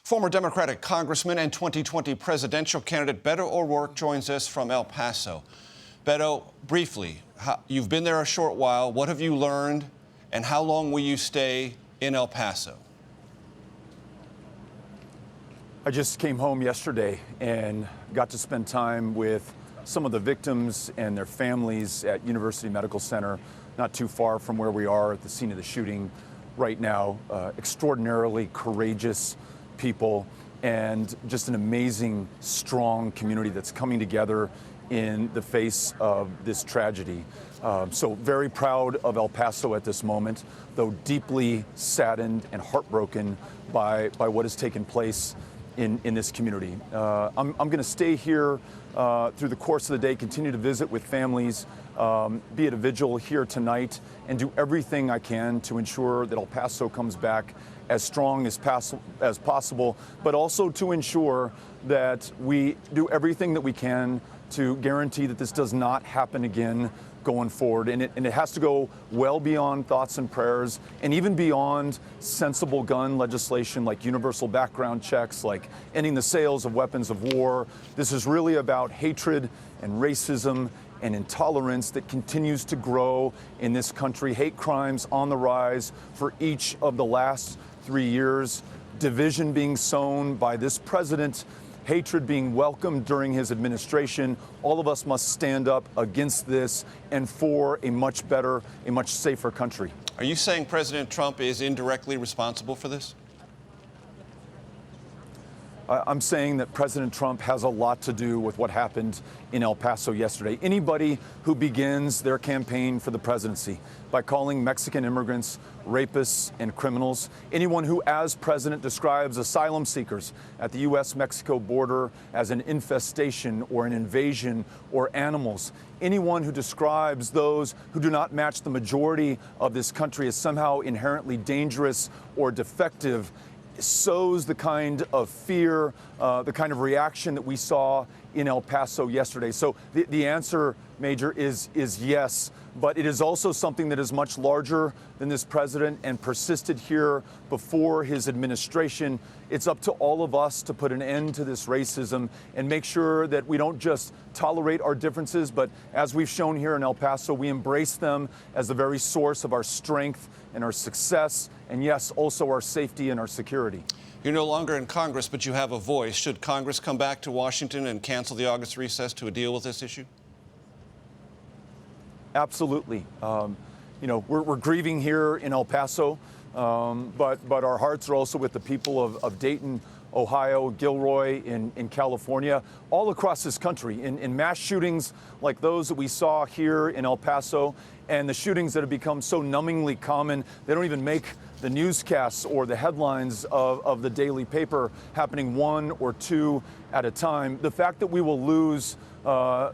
Former Democratic Congressman and 2020 presidential candidate Beto O'Rourke joins us from El Paso. Beto, briefly, you've been there a short while. What have you learned, and how long will you stay in El Paso? I just came home yesterday and got to spend time with some of the victims and their families at University Medical Center, not too far from where we are at the scene of the shooting right now. Extraordinarily courageous people and just an amazing, strong community that's coming together in the face of this tragedy. So very proud of El Paso at this moment, though deeply saddened and heartbroken by what has taken place in this community. I'm going to stay here through the course of the day, continue to visit with families, be at a vigil here tonight, and do everything I can to ensure that El Paso comes back as strong as possible, but also to ensure that we do everything that we can to guarantee that this does not happen again going forward. And it has to go well beyond thoughts and prayers, and even beyond sensible gun legislation like universal background checks, like ending the sales of weapons of war. This is really about hatred and racism and intolerance that continues to grow in this country. Hate crimes on the rise for each of the last 3 years. Division being sown by this president. Hatred being welcomed during his administration. All of us must stand up against this and for a much better, a much safer country. Are you saying President Trump is indirectly responsible for this? I'm saying that President Trump has a lot to do with what happened in El Paso yesterday. Anybody who begins their campaign for the presidency by calling Mexican immigrants rapists and criminals, anyone who, as president, describes asylum seekers at the U.S.-Mexico border as an infestation or an invasion or animals, anyone who describes those who do not match the majority of this country as somehow inherently dangerous or defective, sows the kind of fear, the kind of reaction that we saw in El Paso yesterday. So the answer, Major, is yes, but it is also something that is much larger than this president and persisted here before his administration. It's up to all of us to put an end to this racism and make sure that we don't just tolerate our differences, but as we've shown here in El Paso, we embrace them as the very source of our strength and our success, and yes, also our safety and our security. You're no longer in Congress, but you have a voice. Should Congress come back to Washington and cancel the August recess to deal with this issue? Absolutely. We're grieving here in El Paso, but our hearts are also with the people of Dayton, Ohio, Gilroy in California, all across this country, in mass shootings like those that we saw here in El Paso, and the shootings that have become so numbingly common, they don't even make the newscasts or the headlines of the daily paper, happening one or two at a time. The fact that we will lose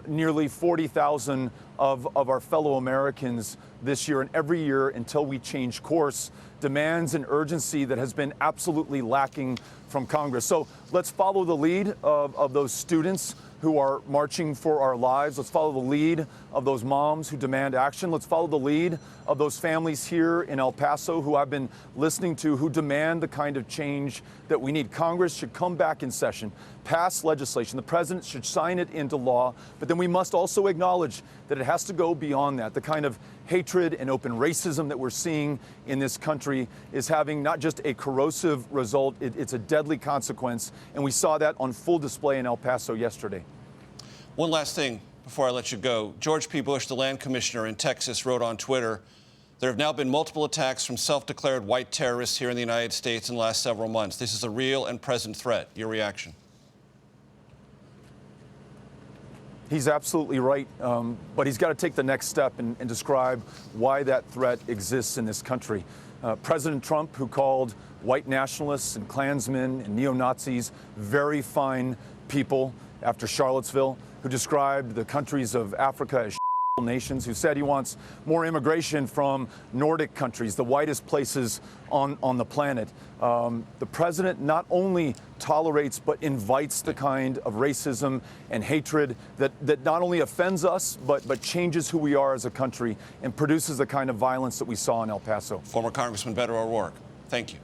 nearly 40,000 of our fellow Americans this year and every year until we change course demands an urgency that has been absolutely lacking from Congress. So let's follow the lead of those students who are marching for our lives. Let's follow the lead of those moms who demand action. Let's follow the lead of those families here in El Paso who I've been listening to, who demand the kind of change that we need. Congress should come back in session, pass legislation. The president should sign it into law, but then we must also acknowledge that it has to go beyond that. The kind of hatred and open racism that we're seeing in this country is having not just a corrosive result, it's a deadly consequence, and we saw that on full display in El Paso yesterday. One last thing before I let you go. George P. Bush, the land commissioner in Texas, wrote on Twitter, "There have now been multiple attacks from self-declared white terrorists here in the United States in the last several months. This is a real and present threat." Your reaction? He's absolutely right, but he's got to take the next step and describe why that threat exists in this country. President Trump, who called white nationalists and Klansmen and neo-Nazis very fine people after Charlottesville, who described the countries of Africa as nations, who said he wants more immigration from Nordic countries, the whitest places on the planet. The president not only tolerates but invites the kind of racism and hatred that not only offends us but changes who we are as a country and produces the kind of violence that we saw in El Paso. Former Congressman Beto O'Rourke, thank you.